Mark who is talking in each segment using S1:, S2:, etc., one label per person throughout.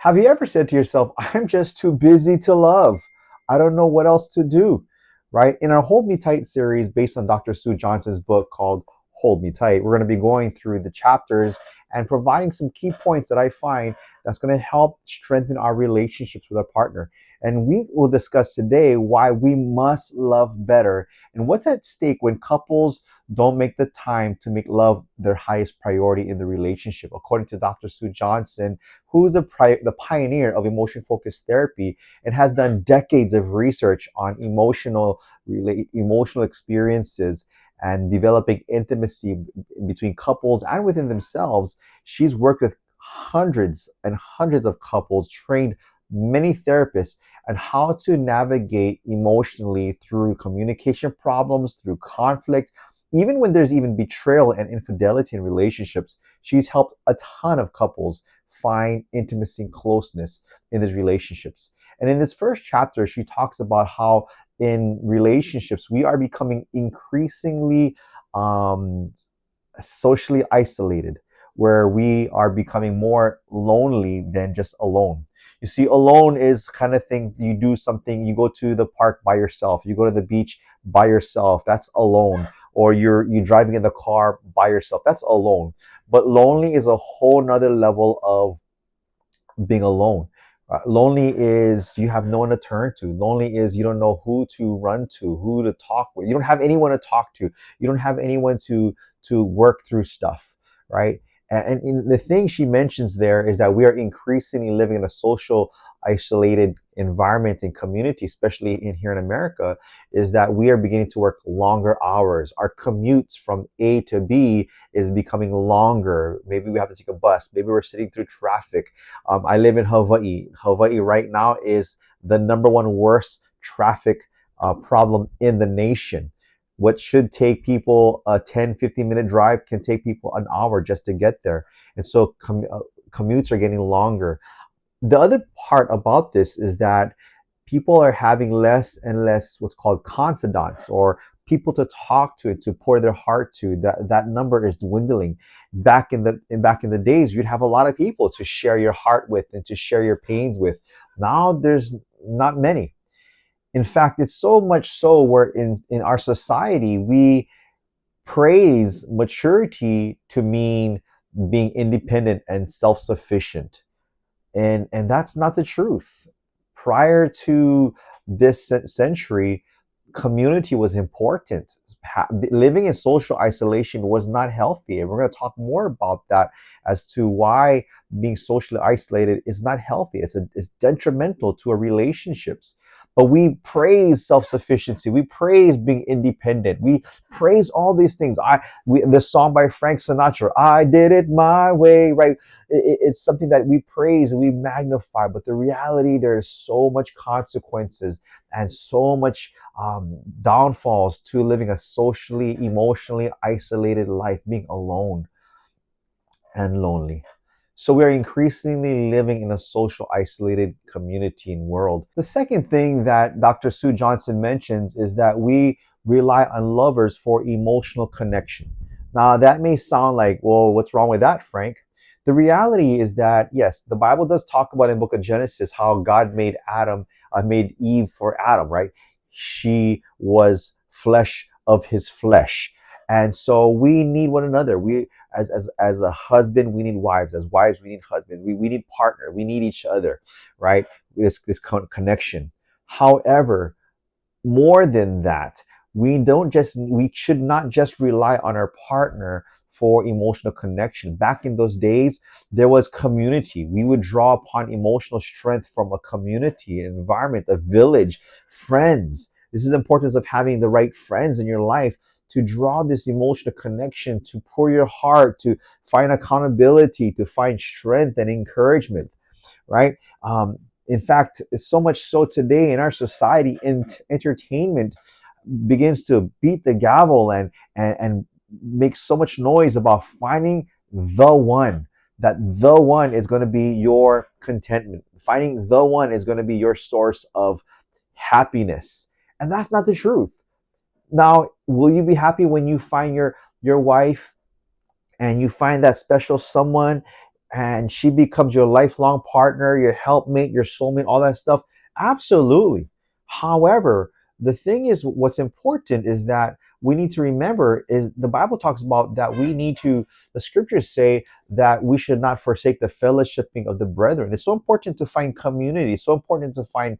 S1: Have you ever said to yourself, I'm just too busy to love? I don't know what else to do, right? In our Hold Me Tight series, based on Dr. Sue Johnson's book called Hold Me Tight, we're going to be going through the chapters and providing some key points that I find that's going to help strengthen our relationships with our partner. And we will discuss today why we must love better and what's at stake when couples don't make the time to make love their highest priority in the relationship. According to Dr. Sue Johnson, who's the pioneer of emotion focused therapy and has done decades of research on emotional experiences and developing intimacy between couples and within themselves. She's worked with hundreds and hundreds of couples, trained many therapists on how to navigate emotionally through communication problems, through conflict, even when there's even betrayal and infidelity in relationships. She's helped a ton of couples find intimacy and closeness in these relationships. And in this first chapter, she talks about how in relationships we are becoming increasingly socially isolated, where we are becoming more lonely than just alone. You see, alone is kind of thing you do something, you go to the park by yourself, you go to the beach by yourself, that's alone. Or you're driving in the car by yourself, that's alone. But lonely is a whole nother level of being alone. Lonely is you have no one to turn to. Lonely is you don't know who to run to, who to talk with. You don't have anyone to talk to. You don't have anyone to work through stuff, right? And the thing she mentions there is that we are increasingly living in a social isolated environment and community, especially in here in America, is that we are beginning to work longer hours. Our commutes from A to B is becoming longer. Maybe we have to take a bus. Maybe we're sitting through traffic. I live in Hawaii. Hawaii right now is the number one worst traffic problem in the nation. What should take people a 10, 15-minute drive can take people an hour just to get there. And so commutes are getting longer. The other part about this is that people are having less and less what's called confidants, or people to talk to pour their heart to. That number is dwindling. Back in the days, you'd have a lot of people to share your heart with and to share your pains with. Now there's not many. In fact, it's so much so where in our society we praise maturity to mean being independent and self-sufficient, and that's not the truth. Prior to this century, community was important. Living in social isolation was not healthy, and we're going to talk more about that as to why being socially isolated is not healthy. It's detrimental to our relationships. But we praise self-sufficiency. We praise being independent. We praise all these things. The song by Frank Sinatra, "I Did It My Way," right? It's something that we praise and we magnify. But the reality, there's so much consequences and so much downfalls to living a socially, emotionally isolated life, being alone and lonely. So we are increasingly living in a social isolated community and world. The second thing that Dr. Sue Johnson mentions is that we rely on lovers for emotional connection. Now that may sound like, well, what's wrong with that, Frank? The reality is that yes, the Bible does talk about in the book of Genesis how God made Eve for Adam, right? She was flesh of his flesh. And so we need one another. We as a husband, we need wives. As wives, we need husbands. We need partner. We need each other, right? This connection. However, more than that, we should not just rely on our partner for emotional connection. Back in those days, there was community. We would draw upon emotional strength from a community, an environment, a village, friends. This is the importance of having the right friends in your life to draw this emotional connection, to pour your heart, to find accountability, to find strength and encouragement, right? In fact, it's so much so today in our society, entertainment begins to beat the gavel and make so much noise about finding the one. That the one is going to be your contentment. Finding the one is going to be your source of happiness. And that's not the truth. Now, will you be happy when you find your wife and you find that special someone and she becomes your lifelong partner, your helpmate, your soulmate, all that stuff, absolutely. However, the thing is, what's important is that we need to remember is the Bible talks about that we need to, the scriptures say that we should not forsake the fellowshipping of the brethren. It's so important to find community, so important to find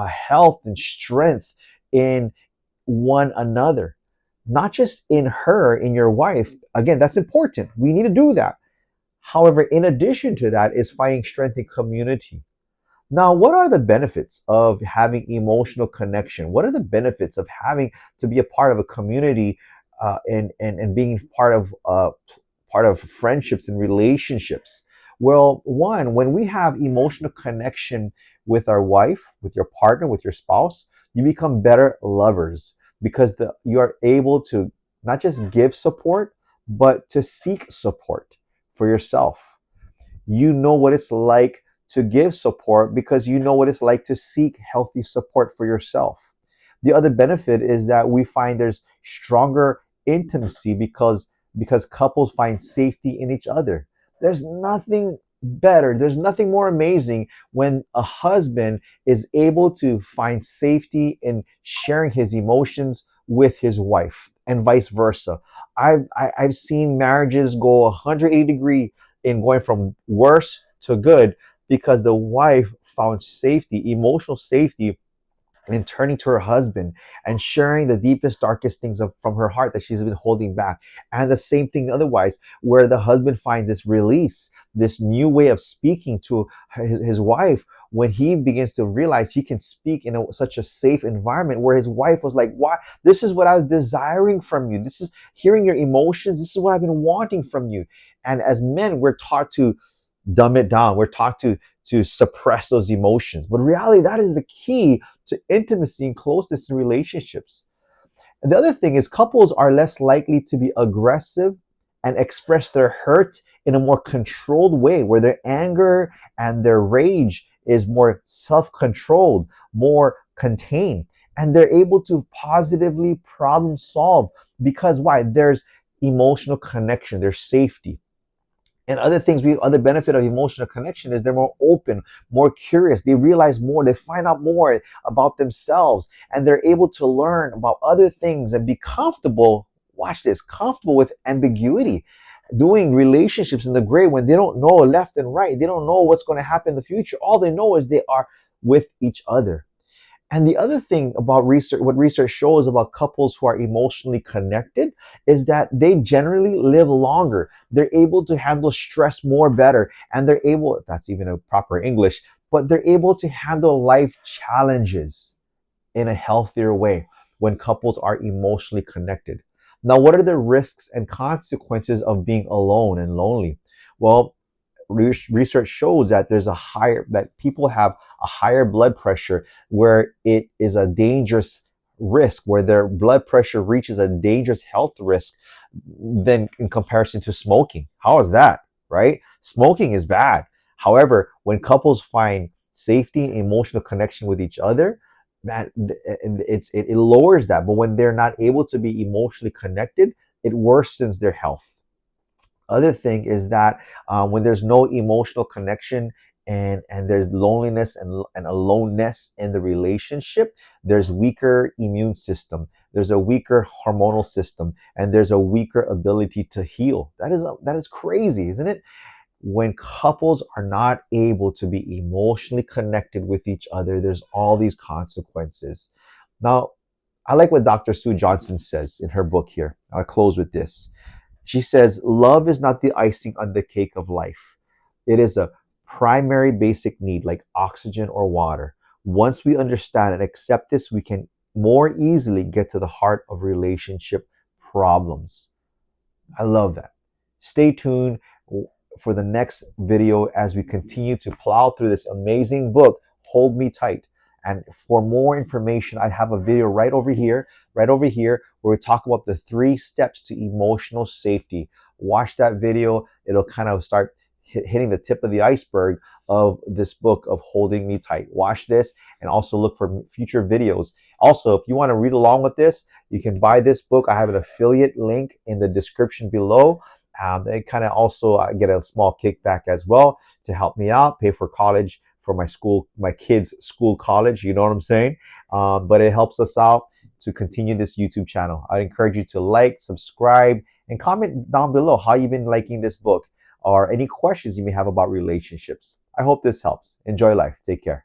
S1: health and strength in one another, not just in her, in your wife. Again, that's important. We need to do that. However, in addition to that is finding strength in community. Now, what are the benefits of having emotional connection? What are the benefits of having to be a part of a community and being part of friendships and relationships? Well, one, when we have emotional connection with our wife, with your partner, with your spouse, you become better lovers because you are able to not just give support, but to seek support for yourself. You know what it's like to give support because you know what it's like to seek healthy support for yourself. The other benefit is that we find there's stronger intimacy because couples find safety in each other. There's nothing better, there's nothing more amazing when a husband is able to find safety in sharing his emotions with his wife and vice versa. I've seen marriages go 180 degree in going from worse to good because the wife found safety, emotional safety, and turning to her husband and sharing the deepest, darkest things from her heart that she's been holding back. And the same thing otherwise, where the husband finds this release, this new way of speaking to his wife when he begins to realize he can speak in such a safe environment where his wife was like, why? This is what I was desiring from you. This is hearing your emotions. This is what I've been wanting from you. And as men, we're taught to dumb it down. We're taught to suppress those emotions. But in reality, that is the key to intimacy and closeness in relationships. And the other thing is couples are less likely to be aggressive and express their hurt in a more controlled way, where their anger and their rage is more self-controlled, more contained, and they're able to positively problem solve because why? There's emotional connection, there's safety. And other things, other benefit of emotional connection is they're more open, more curious. They realize more, they find out more about themselves, and they're able to learn about other things and be comfortable. Watch this, comfortable with ambiguity, doing relationships in the gray when they don't know left and right. They don't know what's going to happen in the future. All they know is they are with each other. And the other thing about research, what research shows about couples who are emotionally connected is that they generally live longer. They're able to handle stress more better. And they're able, if that's even a proper English, but they're able to handle life challenges in a healthier way when couples are emotionally connected. Now, what are the risks and consequences of being alone and lonely? Well, research shows that that people have a higher blood pressure, where it is a dangerous risk, where their blood pressure reaches a dangerous health risk than in comparison to smoking. How is that? Right? Smoking is bad. However, when couples find safety and emotional connection with each other, man, it lowers that. But when they're not able to be emotionally connected, it worsens their health. Other thing is that when there's no emotional connection, and there's loneliness and aloneness in the relationship, there's weaker immune system, there's a weaker hormonal system, and there's a weaker ability to heal. That is crazy, isn't it? When couples are not able to be emotionally connected with each other, there's all these consequences. Now, I like what Dr. Sue Johnson says in her book here. I'll close with this. She says, love is not the icing on the cake of life. It is a primary basic need like oxygen or water. Once we understand and accept this, we can more easily get to the heart of relationship problems. I love that. Stay tuned for the next video as we continue to plow through this amazing book, Hold Me Tight. And for more information, I have a video right over here, where we talk about the 3 steps to emotional safety. Watch that video. It'll kind of start hitting the tip of the iceberg of this book of Holding Me Tight. Watch this and also look for future videos. Also, if you want to read along with this, you can buy this book. I have an affiliate link in the description below. It kind of also get a small kickback as well to help me out, pay for college for my school, my kids' school college. You know what I'm saying? But it helps us out to continue this YouTube channel. I encourage you to like, subscribe, and comment down below how you've been liking this book or any questions you may have about relationships. I hope this helps. Enjoy life. Take care.